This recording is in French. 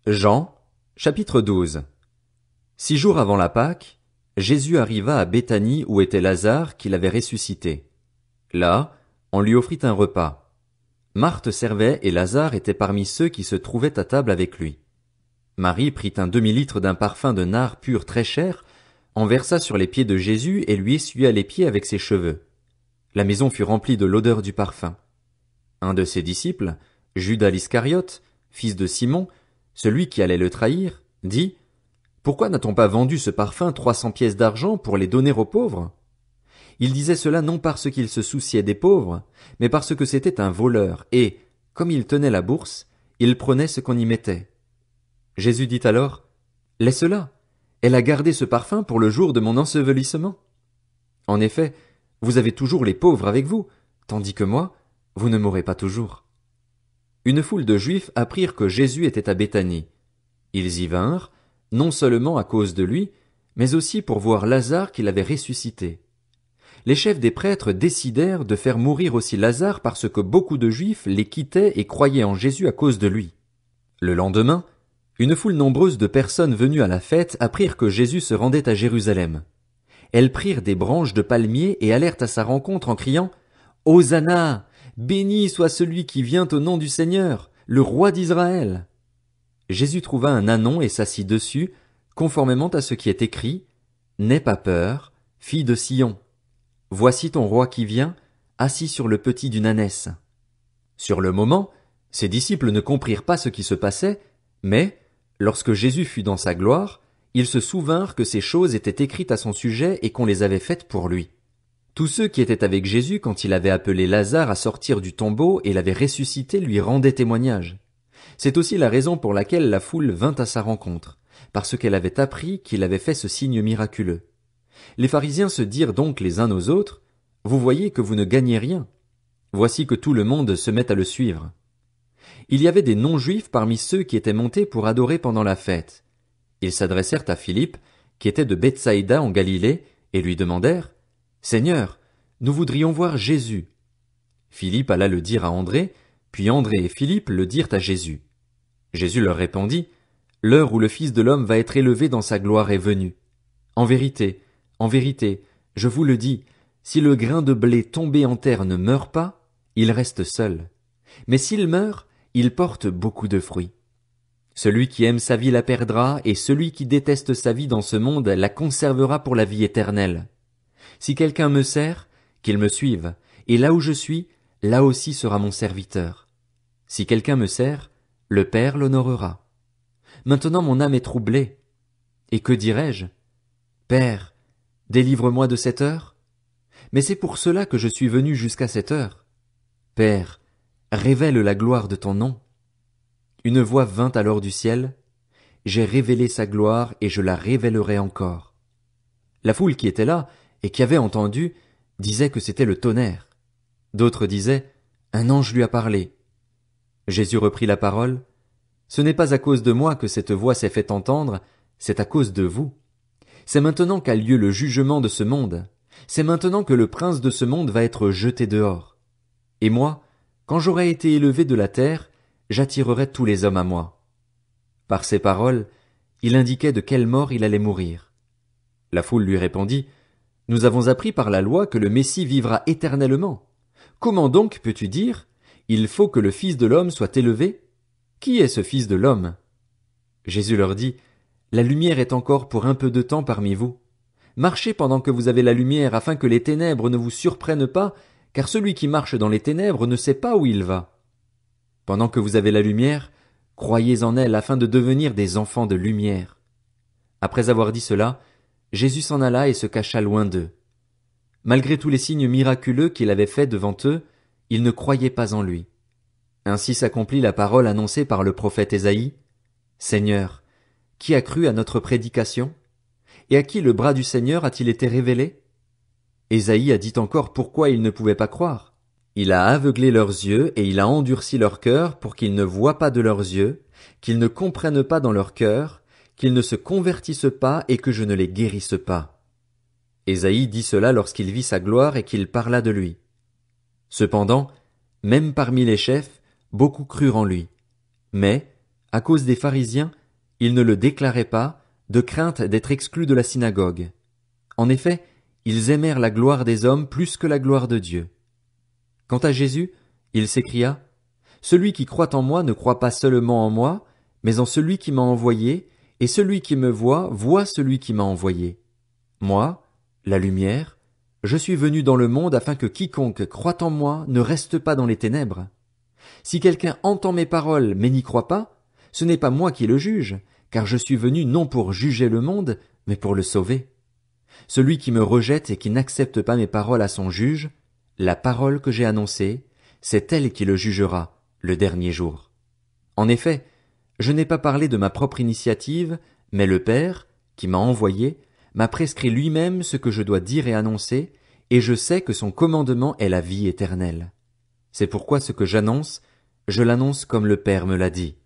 Jean, chapitre 12. 6 jours avant la Pâque, Jésus arriva à Béthanie où était Lazare qu'il avait ressuscité. Là, on lui offrit un repas. Marthe servait et Lazare était parmi ceux qui se trouvaient à table avec lui. Marie prit un demi-litre d'un parfum de nard pur très cher, en versa sur les pieds de Jésus et lui essuya les pieds avec ses cheveux. La maison fut remplie de l'odeur du parfum. Un de ses disciples, Judas l'Iscariote, fils de Simon, celui qui allait le trahir, dit: Pourquoi n'a-t-on pas vendu ce parfum 300 pièces d'argent pour les donner aux pauvres? Il disait cela non parce qu'il se souciait des pauvres, mais parce que c'était un voleur, et, comme il tenait la bourse, il prenait ce qu'on y mettait. Jésus dit alors: Laisse-la, elle a gardé ce parfum pour le jour de mon ensevelissement. En effet, vous avez toujours les pauvres avec vous, tandis que moi, vous ne m'aurez pas toujours. Une foule de Juifs apprirent que Jésus était à Béthanie. Ils y vinrent, non seulement à cause de lui, mais aussi pour voir Lazare qu'il avait ressuscité. Les chefs des prêtres décidèrent de faire mourir aussi Lazare parce que beaucoup de Juifs les quittaient et croyaient en Jésus à cause de lui. Le lendemain, une foule nombreuse de personnes venues à la fête apprirent que Jésus se rendait à Jérusalem. Elles prirent des branches de palmier et allèrent à sa rencontre en criant: Hosanna! Béni soit celui qui vient au nom du Seigneur, le roi d'Israël! Jésus trouva un ânon et s'assit dessus, conformément à ce qui est écrit: N'aie pas peur, fille de Sion. Voici ton roi qui vient, assis sur le petit d'une ânesse. Sur le moment, ses disciples ne comprirent pas ce qui se passait, mais, lorsque Jésus fut dans sa gloire, ils se souvinrent que ces choses étaient écrites à son sujet et qu'on les avait faites pour lui. Tous ceux qui étaient avec Jésus quand il avait appelé Lazare à sortir du tombeau et l'avait ressuscité lui rendaient témoignage. C'est aussi la raison pour laquelle la foule vint à sa rencontre, parce qu'elle avait appris qu'il avait fait ce signe miraculeux. Les pharisiens se dirent donc les uns aux autres: Vous voyez que vous ne gagnez rien. Voici que tout le monde se met à le suivre. Il y avait des non-juifs parmi ceux qui étaient montés pour adorer pendant la fête. Ils s'adressèrent à Philippe, qui était de Bethsaïda en Galilée, et lui demandèrent: Seigneur, nous voudrions voir Jésus. Philippe alla le dire à André, puis André et Philippe le dirent à Jésus. Jésus leur répondit: L'heure où le Fils de l'homme va être élevé dans sa gloire est venue. En vérité, je vous le dis, si le grain de blé tombé en terre ne meurt pas, il reste seul. Mais s'il meurt, il porte beaucoup de fruits. Celui qui aime sa vie la perdra, et celui qui déteste sa vie dans ce monde la conservera pour la vie éternelle. Si quelqu'un me sert, qu'il me suive, et là où je suis, là aussi sera mon serviteur. Si quelqu'un me sert, le Père l'honorera. Maintenant mon âme est troublée. Et que dirai-je? Père, délivre-moi de cette heure? Mais c'est pour cela que je suis venu jusqu'à cette heure. Père, révèle la gloire de ton nom. Une voix vint alors du ciel: J'ai révélé sa gloire et je la révélerai encore. La foule qui était là, et qui avait entendu, disait que c'était le tonnerre. D'autres disaient: Un ange lui a parlé. Jésus reprit la parole: Ce n'est pas à cause de moi que cette voix s'est fait entendre, c'est à cause de vous. C'est maintenant qu'a lieu le jugement de ce monde. C'est maintenant que le prince de ce monde va être jeté dehors. Et moi, quand j'aurai été élevé de la terre, j'attirerai tous les hommes à moi. Par ces paroles, il indiquait de quelle mort il allait mourir. La foule lui répondit: Nous avons appris par la loi que le Messie vivra éternellement. Comment donc peux-tu dire: Il faut que le Fils de l'homme soit élevé? Qui est ce Fils de l'homme? Jésus leur dit: La lumière est encore pour un peu de temps parmi vous. Marchez pendant que vous avez la lumière afin que les ténèbres ne vous surprennent pas, car celui qui marche dans les ténèbres ne sait pas où il va. Pendant que vous avez la lumière, croyez en elle afin de devenir des enfants de lumière. Après avoir dit cela, Jésus s'en alla et se cacha loin d'eux. Malgré tous les signes miraculeux qu'il avait faits devant eux, ils ne croyaient pas en lui. Ainsi s'accomplit la parole annoncée par le prophète Ésaïe: Seigneur, qui a cru à notre prédication? Et à qui le bras du Seigneur a-t-il été révélé? Ésaïe a dit encore pourquoi ils ne pouvaient pas croire. Il a aveuglé leurs yeux et il a endurci leur cœur pour qu'ils ne voient pas de leurs yeux, qu'ils ne comprennent pas dans leur cœur, qu'ils ne se convertissent pas et que je ne les guérisse pas. Ésaïe dit cela lorsqu'il vit sa gloire et qu'il parla de lui. Cependant, même parmi les chefs, beaucoup crurent en lui. Mais, À cause des pharisiens, il ne le déclarait pas, de crainte d'être exclu de la synagogue. En effet, ils aimèrent la gloire des hommes plus que la gloire de Dieu. Quant à Jésus, il s'écria, « Celui qui croit en moi ne croit pas seulement en moi, mais en celui qui m'a envoyé, et celui qui me voit, voit celui qui m'a envoyé. Moi, la lumière, je suis venu dans le monde afin que quiconque croit en moi ne reste pas dans les ténèbres. Si quelqu'un entend mes paroles mais n'y croit pas, ce n'est pas moi qui le juge, car je suis venu non pour juger le monde, mais pour le sauver. Celui qui me rejette et qui n'accepte pas mes paroles à son juge, la parole que j'ai annoncée, c'est elle qui le jugera, le dernier jour. En effet, je n'ai pas parlé de ma propre initiative, mais le Père, qui m'a envoyé, m'a prescrit lui-même ce que je dois dire et annoncer, et je sais que son commandement est la vie éternelle. C'est pourquoi ce que j'annonce, je l'annonce comme le Père me l'a dit.